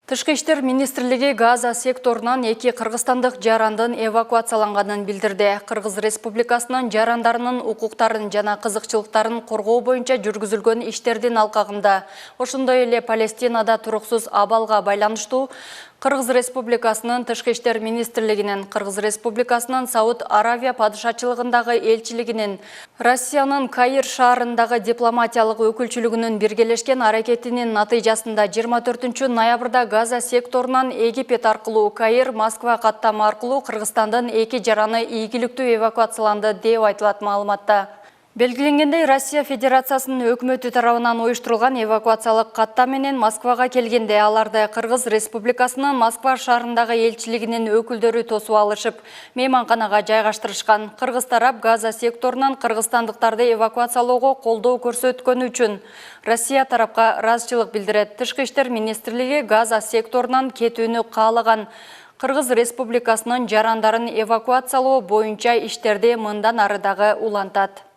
Тышкы иштер министрлиги Газа секторунан 2 кыргызстандык жарандын эвакуацияланганын билдирди. Кыргыз Республикасынын жарандарынын укуктарын жана кызыкчылыктарын коргоо боюнча жүргүзүлгөн иштердин алкагында, ошондой эле Палестинада туруксуз абалга байланыштуу Кыргыз Республикасынын Тышкы иштер министрлигинин, Кыргыз Республикасынын Сауд Аравия падышачылыгындагы элчилигинин, Россиянын Каир шаарындагы дипломатиялык өкүлчүлүгүнүн биргелешкен аракетинин натыйжасында 24 ноябрда Газа секторунан Египет аркылуу Каир, Москва каттама аркылуу Кыргызстандын 2 жараны ийгиликтүү эвакуацияланды деп айтылат маалыматта. Белгиленгендей, Россия Федерациясынын өкмөтү тарабынан уюштурулган эвакуациялык катта менен Москвага келгенде аларды Кыргыз Республикасынын Москва шаарындагы элчилигинин өкүлдөрү тосуп алышып, мейманканага жайгаштырышкан. Кыргыз тарап Газа секторунан кыргызстандыктарды эвакуациялоого колдоо көрсөткөнү үчүн Россия тарапка ыраазычылык билдирет. Тышкы иштер министрлиги Газа секторунан кетүүнү каалаган Кыргыз Республикасынын жарандарын эвакуациялоо боюнча иштерди мындан ары дагы улантат.